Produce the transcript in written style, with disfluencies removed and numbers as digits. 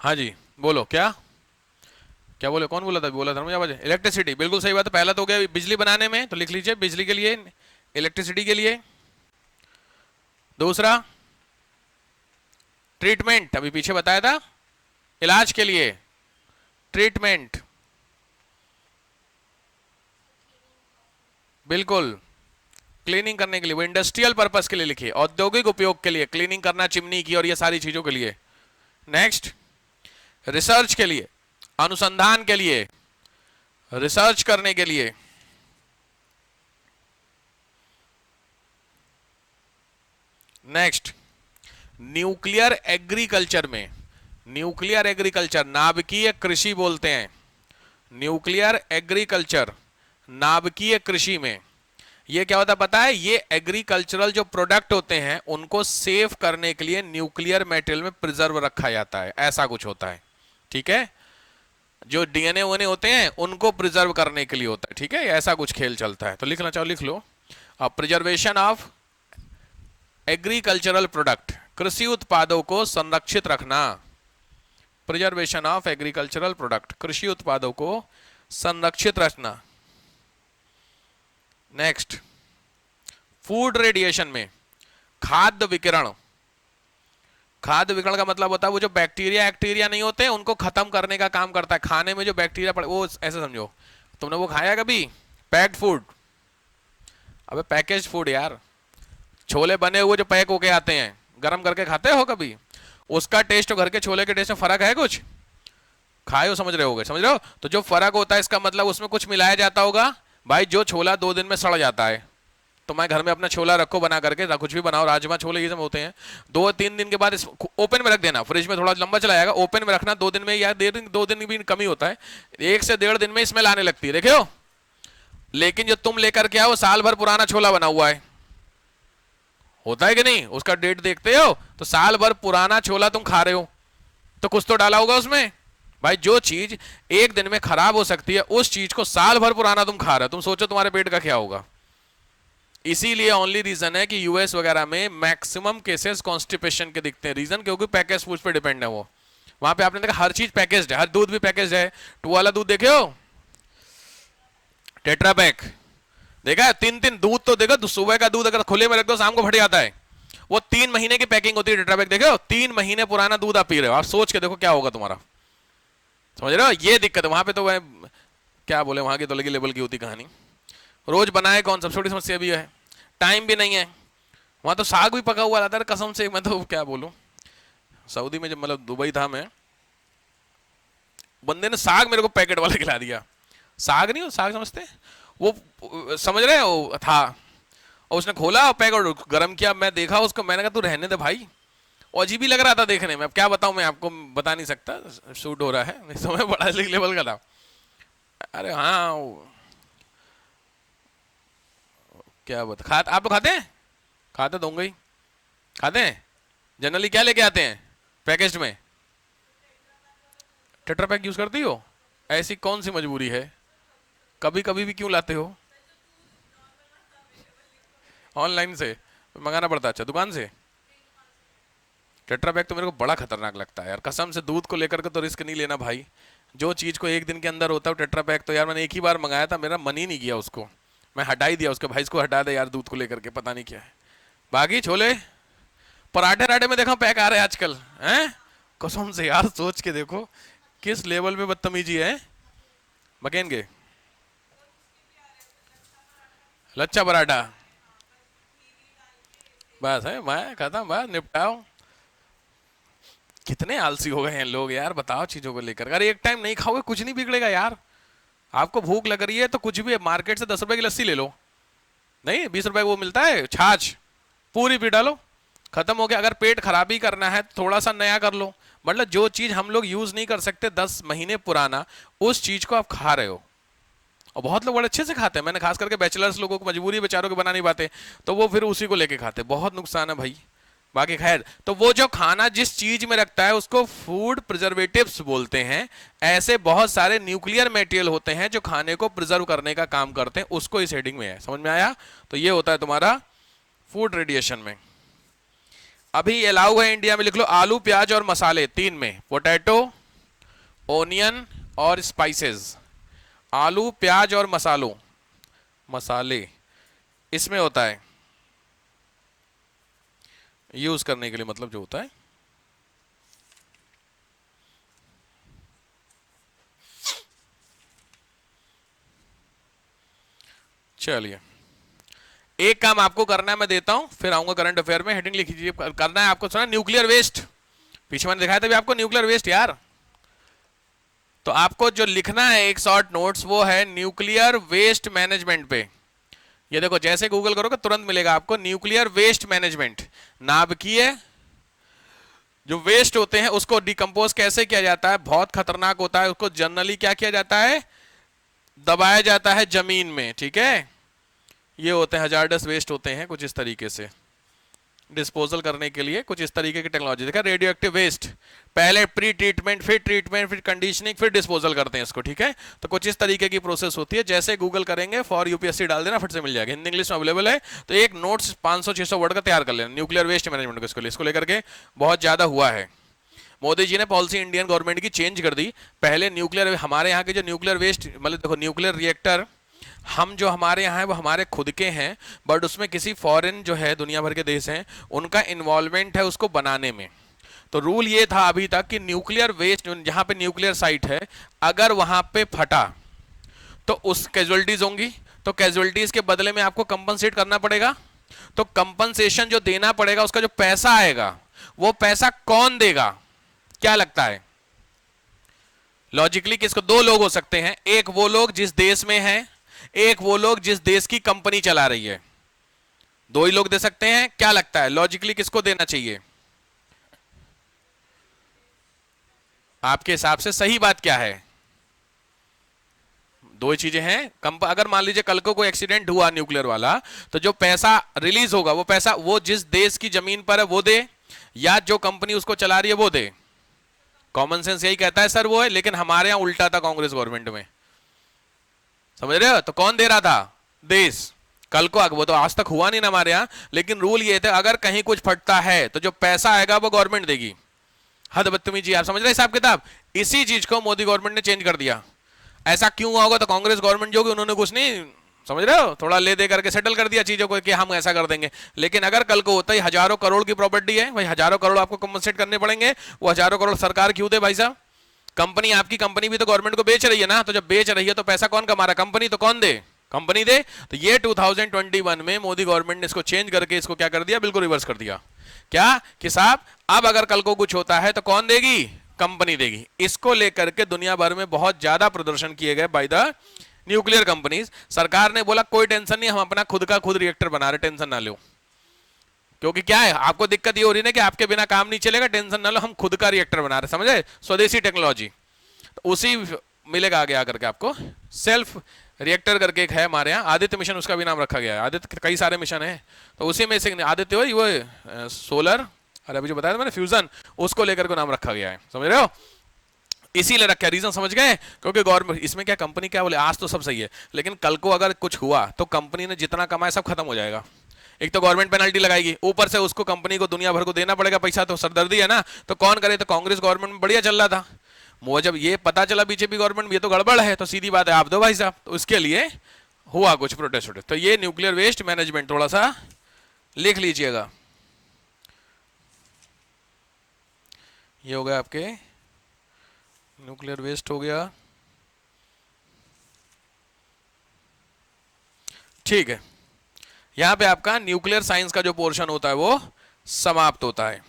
हाँ जी, बोलो क्या क्या बोले, कौन बोला था, बोला था मुझे आवाज, इलेक्ट्रिसिटी, बिल्कुल सही बात है। पहला तो हो गया बिजली बनाने में, तो लिख लीजिए बिजली के लिए, इलेक्ट्रिसिटी के लिए। दूसरा ट्रीटमेंट, अभी पीछे बताया था, इलाज के लिए, ट्रीटमेंट, बिल्कुल। क्लीनिंग करने के लिए, वो इंडस्ट्रियल पर्पस के लिए लिखिए, औद्योगिक उपयोग के लिए, क्लीनिंग करना चिमनी की और ये सारी चीजों के लिए। नेक्स्ट, रिसर्च के लिए, अनुसंधान के लिए, रिसर्च करने के लिए। नेक्स्ट, न्यूक्लियर एग्रीकल्चर में, न्यूक्लियर एग्रीकल्चर नाभिकीय कृषि बोलते हैं, न्यूक्लियर एग्रीकल्चर नाभिकीय कृषि में। ये क्या होता है पता है, ये एग्रीकल्चरल जो प्रोडक्ट होते हैं उनको सेव करने के लिए न्यूक्लियर मेटेरियल में प्रिजर्व रखा जाता है, ऐसा कुछ होता है। ठीक है, जो डीएनए वोने होते हैं उनको प्रिजर्व करने के लिए होता है। ठीक है, ऐसा कुछ खेल चलता है, तो लिखना चाहो लिख लो। अब प्रिजर्वेशन ऑफ एग्रीकल्चरल प्रोडक्ट, कृषि उत्पादों को संरक्षित रखना, प्रिजर्वेशन ऑफ एग्रीकल्चरल प्रोडक्ट, कृषि उत्पादों को संरक्षित रखना। नेक्स्ट, फूड रेडिएशन में खाद्य विकिरण, खाद्य विकिरण का मतलब होता है वो जो बैक्टीरिया एक्टीरिया नहीं होते उनको खत्म करने का काम करता है। खाने में जो बैक्टीरिया पड़े, वो ऐसे समझो, तुमने वो खाया कभी पैक्ड फूड, अबे पैकेज फूड यार, छोले बने हुए जो पैक होके आते हैं, गर्म करके खाते हो कभी? उसका टेस्ट और घर के छोले के टेस्ट में फर्क है कुछ? खाए हो, समझ रहे होगे, समझ रहे हो? तो जो फर्क होता है इसका मतलब उसमें कुछ मिलाया जाता होगा। भाई जो छोला 2 दिन में सड़ जाता है, तो मैं घर में अपना छोला रखो बना करके, कुछ भी बनाओ, राजमा छोले ये सब होते हैं, 2-3 दिन के बाद ओपन में रख देना, फ्रिज में थोड़ा लंबा चला जाएगा, ओपन में रखना 2 दिन में, या 2 दिन भी कमी होता है, 1 से 1.5 दिन में स्मेल आने लगती है, देखे हो? लेकिन जो तुम लेकर के आओ साल भर पुराना छोला बना हुआ है, होता है कि नहीं? उसका डेट देखते हो तो साल भर पुराना छोला तुम खा रहे हो, तो कुछ तो डाला होगा उसमें। भाई जो चीज 1 दिन में खराब हो सकती है उस चीज को साल भर पुराना तुम खा रहे हो, तुम सोचो तुम्हारे पेट का क्या होगा। इसीलिए ओनली रीजन है कि यूएस वगैरह में मैक्सिमम केसेस कॉन्स्टिपेशन के दिखते हैं, रीजन क्योंकि पैकेज फूड पे डिपेंड है वो। वहां पे आपने देखा हर चीज पैकेज्ड है, हर दूध भी पैकेज्ड है। टू वाला दूध देखे हो, टेट्रा पैक, देखा है? 3-3 दूध तो देखो, सुबह का दूध अगर खुले में रख दो शाम को फट जाता है। वो 3 महीने की पैकिंग होती है टेट्रा पैक, देखे हो? 3 महीने पुराना दूध आप पी रहे हो, आप सोच के देखो क्या होगा तुम्हारा, समझ रहे हो? ये दिक्कत है वहां पे। तो वह क्या बोले, वहां की तो लगी लेवल की होती कहानी। रोज बनाए कौन, सबसे बड़ी समस्या भी है, टाइम भी नहीं है। वहां तो साग भी पका हुआ रहता है कसम से, मैं तो क्या बोलूं। सऊदी में जब मतलब दुबई था मैं, बंदे ने साग मेरे को पैकेट वाला खिला दिया। साग नहीं हो, साग समझते वो, समझ रहे हो था। और उसने खोला पैक और गर्म किया, मैं देखा उसको, मैंने कहा तू रहने दे भाई। और अजीब ही लग रहा था देखने में, अब क्या बताऊं, मैं आपको बता नहीं सकता, शूट हो रहा है, नहीं तो मैं बड़ा लेवल का था। अरे हाँ क्या बता, आप लोग खाते हैं? खाते तो होंगे ही, खाते हैं। जनरली क्या लेके आते हैं पैकेज में? टेट्रा पैक यूज करती हो? ऐसी कौन सी मजबूरी है, कभी कभी भी क्यों लाते हो? ऑनलाइन से मंगाना पड़ता है? अच्छा, दुकान से। टेट्रा पैक तो मेरे को बड़ा खतरनाक लगता है यार, कसम से। दूध को लेकर के तो रिस्क नहीं लेना भाई, जो चीज को 1 दिन के अंदर होता है टेट्रा पैक, तो यार मैंने एक ही बार मंगाया था, मेरा मन ही नहीं किया उसको, मैं हटा ही दिया उसके भाई, इसको हटा दे यार दूध को लेकर के, पता नहीं क्या है। बाकी छोले पराठे राठे में देखो पैक आ रहे हैं आजकल हैं, कसम से यार, सोच के देखो किस लेवल पे बदतमीजी है। मकेन के लच्छा पराठा, बस है, मैं खत्म, बस निपटाओ। कितने आलसी हो गए हैं लोग यार, बताओ चीजों को लेकर। अरे एक टाइम नहीं खाओगे कुछ नहीं बिगड़ेगा यार, आपको भूख लग रही है तो कुछ भी, मार्केट से 10 रुपए की लस्सी ले लो, नहीं 20 रुपए वो मिलता है छाछ, पूरी पी डालो, खत्म हो गया। अगर पेट खराबी करना है तो थोड़ा सा नया कर लो, मतलब जो चीज हम लोग यूज नहीं कर सकते 10 महीने पुराना, उस चीज को आप खा रहे हो। और बहुत लोग बड़े अच्छे से खाते हैं, मैंने खास करके बैचलर्स लोगों को, मजबूरी बेचारों को बना नहीं पाते, तो वो फिर उसी को लेके खाते, बहुत नुकसान है भाई। बाकी खैर, तो वो जो खाना जिस चीज में रखता है उसको फूड प्रिजर्वेटिव्स बोलते हैं। ऐसे बहुत सारे न्यूक्लियर मटेरियल होते हैं जो खाने को प्रिजर्व करने का काम करते हैं, उसको इस हेडिंग में है, समझ में आया? तो ये होता है तुम्हारा फूड रेडिएशन में। अभी अलाउ है इंडिया में, लिख लो आलू प्याज और मसाले, तीन में, पोटैटो, ओनियन और स्पाइसेस। आलू प्याज और मसालों, मसाले, इसमें होता है यूज करने के लिए, मतलब जो होता है। चलिए, एक काम आपको करना है, मैं देता हूं, फिर आऊंगा करंट अफेयर में। हेडिंग लिख लीजिए, करना है आपको, सुना न्यूक्लियर वेस्ट, पीछे मैंने दिखाया था भी आपको न्यूक्लियर वेस्ट यार। तो आपको जो लिखना है एक शॉर्ट नोट्स, वो है न्यूक्लियर वेस्ट मैनेजमेंट पे। ये देखो, जैसे गूगल करोगे तुरंत मिलेगा आपको न्यूक्लियर वेस्ट मैनेजमेंट। नाभिकीय जो वेस्ट होते हैं उसको डिकम्पोज कैसे किया जाता है, बहुत खतरनाक होता है। उसको जनरली क्या किया जाता है, दबाया जाता है जमीन में, ठीक है। ये होते हैं हजार्डस वेस्ट, होते हैं कुछ इस तरीके से, डिस्पोजल करने के लिए कुछ इस तरीके की टेक्नोलॉजी। देखा, रेडियो एक्टिव वेस्ट पहले प्री ट्रीटमेंट, फिर कंडीशनिंग, फिर डिस्पोजल करते हैं इसको, ठीक है। तो कुछ इस तरीके की प्रोसेस होती है। जैसे गूगल करेंगे फॉर यूपीएससी डाल देना, फट से मिल जाएगा, हिंदी इंग्लिश में अवेलेबल है। तो एक नोट्स 500-600 वर्ड का तैयार कर लेना न्यूक्लियर वेस्ट मैनेजमेंट को, इसको लेकर के बहुत ज्यादा हुआ है। मोदी जी ने पॉलिसी इंडियन गवर्नमेंट की चेंज कर दी। पहले न्यूक्लियर, हमारे यहाँ के जो न्यूक्लियर वेस्ट, मतलब देखो न्यूक्लियर रिएक्टर हम जो हमारे यहाँ है वो हमारे खुद के हैं, बट उसमें किसी फॉरेन जो है दुनिया भर के देश हैं उनका इन्वॉल्वमेंट है उसको बनाने में। तो रूल ये था अभी तक कि न्यूक्लियर वेस्ट जहाँ पे न्यूक्लियर साइट है, अगर वहाँ पे फटा तो उस कैजुअलिटीज होंगी, तो कैजुअलिटीज के बदले में आपको कंपनसेट करना पड़ेगा। तो कंपनसेशन जो देना पड़ेगा, उसका जो पैसा आएगा वो पैसा कौन देगा, क्या लगता है लॉजिकली? किसको? दो लोग हो सकते हैं, एक वो लोग जिस देश में हैं, एक वो लोग जिस देश की कंपनी चला रही है। दो ही लोग दे सकते हैं, क्या लगता है लॉजिकली किसको देना चाहिए आपके हिसाब से? सही बात क्या है? दो ही चीजें हैं। अगर मान लीजिए कल को कोई एक्सीडेंट हुआ न्यूक्लियर वाला, तो जो पैसा रिलीज होगा वो पैसा वो जिस देश की जमीन पर है वो दे, या जो कंपनी उसको चला रही है वो दे? कॉमन सेंस यही कहता है सर वो है, लेकिन हमारे यहां उल्टा था कांग्रेस गवर्नमेंट में, समझ रहे हो? तो कौन दे रहा था? देश। कल को, वो तो आज तक हुआ नहीं ना हमारे यहां, लेकिन रूल ये था अगर कहीं कुछ फटता है तो जो पैसा आएगा वो गवर्नमेंट देगी। हद बदतमीजी, आप समझ रहे हिसाब किताब? इसी चीज को मोदी गवर्नमेंट ने चेंज कर दिया। ऐसा क्यों हुआ होगा? तो कांग्रेस गवर्नमेंट जो कि उन्होंने कुछ नहीं, समझ रहे हो, थोड़ा ले दे करके सेटल कर दिया चीजों को कि हम ऐसा कर देंगे। लेकिन अगर कल को होता है हजारों करोड़ की प्रॉपर्टी है भाई, हजारों करोड़ आपको कंपनसेट करने पड़ेंगे। वो हजारों करोड़ सरकार क्यों दे भाई साहब? कंपनी, आपकी कंपनी भी तो गवर्नमेंट को बेच रही है ना, तो जब बेच रही है तो पैसा कौन कमा रहा है? कंपनी। तो कौन दे? कंपनी दे। तो ये 2021 में मोदी गवर्नमेंट ने इसको चेंज करके इसको क्या कर दिया, बिल्कुल रिवर्स कर दिया। क्या कि साहब अब अगर कल को कुछ होता है तो कौन देगी? कंपनी देगी। इसको लेकर के दुनिया भर में बहुत ज्यादा प्रदर्शन किए गए बाय द न्यूक्लियर कंपनीज। सरकार ने बोला कोई टेंशन नहीं, हम अपना खुद का खुद रिएक्टर बना रहे, टेंशन ना लो। क्योंकि क्या है, आपको दिक्कत ये हो रही है कि आपके बिना काम नहीं चलेगा, टेंशन ना लो, हम खुद का रिएक्टर बना रहे, समझे? स्वदेशी टेक्नोलॉजी। तो उसी मिलेगा आगे आकर के आपको। सेल्फ रिएक्टर करके एक है हमारे यहाँ, आदित्य मिशन उसका भी नाम रखा गया है। आदित्य कई सारे मिशन है, तो उसी में से आदित्य वो सोलर, अरे अभी जो बताया था मैंने, फ्यूजन, उसको लेकर के नाम रखा गया है, समझ रहे हो? इसीलिए रखा, रीजन समझ गए? क्योंकि गवर्नमेंट, इसमें क्या कंपनी क्या बोले, आज तो सब सही है, लेकिन कल को अगर कुछ हुआ तो कंपनी ने जितना कमाया सब खत्म हो जाएगा। एक तो गवर्नमेंट पेनल्टी लगाएगी, ऊपर से उसको कंपनी को दुनिया भर को देना पड़ेगा पैसा, तो सरदर्दी है ना। तो कौन करे? तो कांग्रेस गवर्नमेंट में बढ़िया चल रहा था, वो जब ये पता चला बीजेपी गवर्नमेंट में ये तो गड़बड़ है, तो सीधी बात है आप दो भाई साहब। तो उसके लिए हुआ कुछ प्रोटेस्ट। तो ये न्यूक्लियर वेस्ट मैनेजमेंट थोड़ा सा लिख लीजिएगा। ये हो गया आपके न्यूक्लियर वेस्ट हो गया, ठीक है। यहां पे आपका न्यूक्लियर साइंस का जो पोर्शन होता है वो समाप्त होता है।